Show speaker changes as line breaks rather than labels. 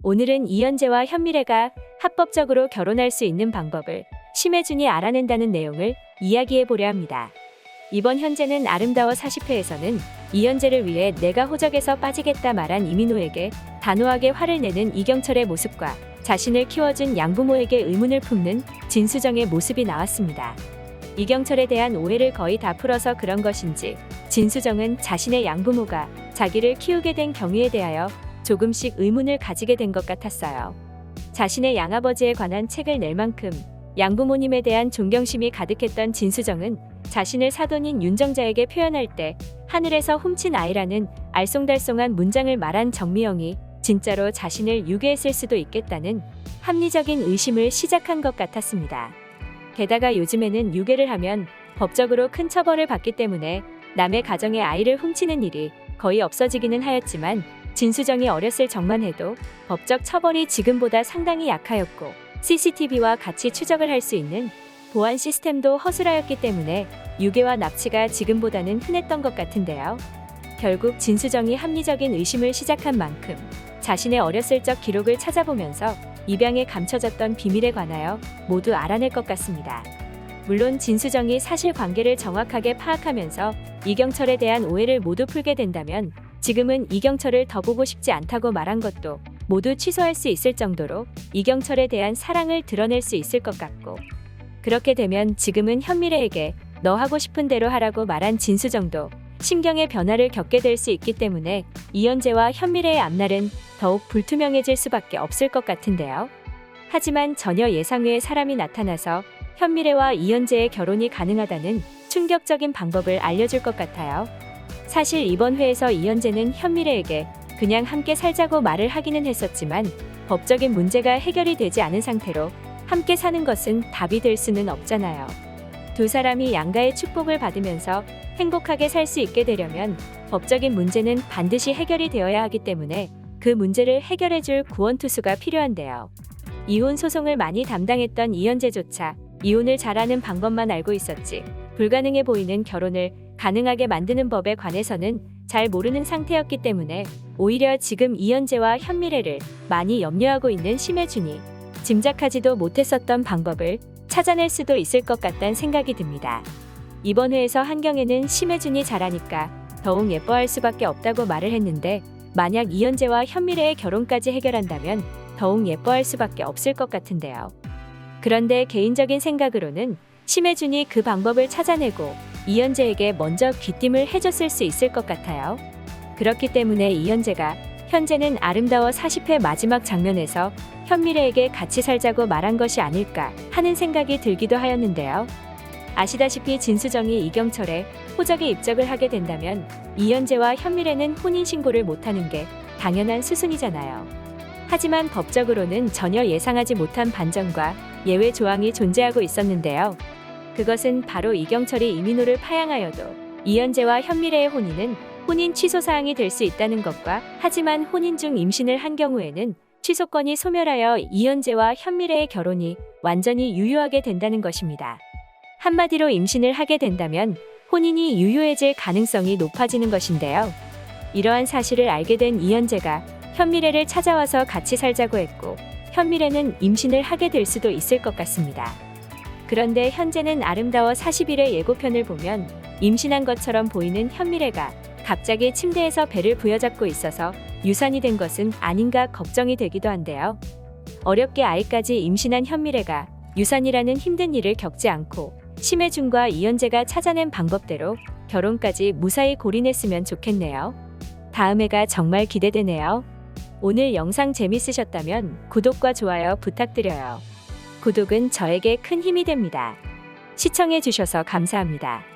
오늘은 이현재와 현미래가 합법적으로 결혼할 수 있는 방법을 심혜준이 알아낸다는 내용을 이야기해 보려 합니다. 이번 현재는 아름다워 40회에서는 이현재를 위해 내가 호적에서 빠지겠다 말한 이민호에게 단호하게 화를 내는 이경철의 모습과 자신을 키워준 양부모에게 의문을 품는 진수정의 모습이 나왔습니다. 이경철에 대한 오해를 거의 다 풀어서 그런 것인지 진수정은 자신의 양부모가 자기를 키우게 된 경위에 대하여 조금씩 의문을 가지게 된 것 같았어요. 자신의 양아버지에 관한 책을 낼 만큼 양부모님에 대한 존경심이 가득했던 진수정은 자신을 사돈인 윤정자에게 표현할 때 하늘에서 훔친 아이라는 알쏭달쏭한 문장을 말한 정미영이 진짜로 자신을 유괴했을 수도 있겠다는 합리적인 의심을 시작한 것 같았습니다. 게다가 요즘에는 유괴를 하면 법적으로 큰 처벌을 받기 때문에 남의 가정에 아이를 훔치는 일이 거의 없어지기는 하였지만 진수정이 어렸을 적만 해도 법적 처벌이 지금보다 상당히 약하였고 CCTV와 같이 추적을 할 수 있는 보안 시스템도 허술하였기 때문에 유괴와 납치가 지금보다는 흔했던 것 같은데요. 결국 진수정이 합리적인 의심을 시작한 만큼 자신의 어렸을 적 기록을 찾아보면서 입양에 감춰졌던 비밀에 관하여 모두 알아낼 것 같습니다. 물론 진수정이 사실관계를 정확하게 파악하면서 이경철에 대한 오해를 모두 풀게 된다면 지금은 이경철을 더 보고 싶지 않다고 말한 것도 모두 취소할 수 있을 정도로 이경철에 대한 사랑을 드러낼 수 있을 것 같고, 그렇게 되면 지금은 현미래에게 너 하고 싶은 대로 하라고 말한 진수정도 심경의 변화를 겪게 될 수 있기 때문에 이현재와 현미래의 앞날은 더욱 불투명해질 수밖에 없을 것 같은데요. 하지만 전혀 예상 외의 사람이 나타나서 현미래와 이현재의 결혼이 가능하다는 충격적인 방법을 알려줄 것 같아요. 사실 이번 회에서 이현재는 현미래에게 그냥 함께 살자고 말을 하기는 했었지만 법적인 문제가 해결이 되지 않은 상태로 함께 사는 것은 답이 될 수는 없잖아요. 두 사람이 양가의 축복을 받으면서 행복하게 살 수 있게 되려면 법적인 문제는 반드시 해결이 되어야 하기 때문에 그 문제를 해결해줄 구원투수가 필요한데요. 이혼 소송을 많이 담당했던 이현재조차 이혼을 잘하는 방법만 알고 있었지 불가능해 보이는 결혼을 가능하게 만드는 법에 관해서는 잘 모르는 상태였기 때문에 오히려 지금 이현재와 현미래를 많이 염려하고 있는 심혜준이 짐작하지도 못했었던 방법을 찾아낼 수도 있을 것 같다는 생각이 듭니다. 이번 회에서 한경애는 심혜준이 잘하니까 더욱 예뻐할 수밖에 없다고 말을 했는데 만약 이현재와 현미래의 결혼까지 해결한다면 더욱 예뻐할 수밖에 없을 것 같은데요. 그런데 개인적인 생각으로는 심혜준이 그 방법을 찾아내고 이현재에게 먼저 귀띔을 해줬을 수 있을 것 같아요. 그렇기 때문에 이현재가 현재는 아름다워 40회 마지막 장면에서 현미래에게 같이 살자고 말한 것이 아닐까 하는 생각이 들기도 하였는데요. 아시다시피 진수정이 이경철의 호적에 입적을 하게 된다면 이현재와 현미래는 혼인신고를 못하는 게 당연한 수순이잖아요. 하지만 법적으로는 전혀 예상하지 못한 반전과 예외 조항이 존재하고 있었는데요. 그것은 바로 이경철이 이민호를 파양하여도 이현재와 현미래의 혼인은 혼인 취소 사항이 될 수 있다는 것과, 하지만 혼인 중 임신을 한 경우에는 취소권이 소멸하여 이현재와 현미래의 결혼이 완전히 유효하게 된다는 것입니다. 한마디로 임신을 하게 된다면 혼인이 유효해질 가능성이 높아지는 것인데요. 이러한 사실을 알게 된 이현재가 현미래를 찾아와서 같이 살자고 했고 현미래는 임신을 하게 될 수도 있을 것 같습니다. 그런데 현재는 아름다워 40일의 예고편을 보면 임신한 것처럼 보이는 현미래가 갑자기 침대에서 배를 부여잡고 있어서 유산이 된 것은 아닌가 걱정이 되기도 한데요. 어렵게 아이까지 임신한 현미래가 유산이라는 힘든 일을 겪지 않고 심혜준과 이현재가 찾아낸 방법대로 결혼까지 무사히 골인했으면 좋겠네요. 다음 회가 정말 기대되네요. 오늘 영상 재밌으셨다면 구독과 좋아요 부탁드려요. 구독은 저에게 큰 힘이 됩니다. 시청해주셔서 감사합니다.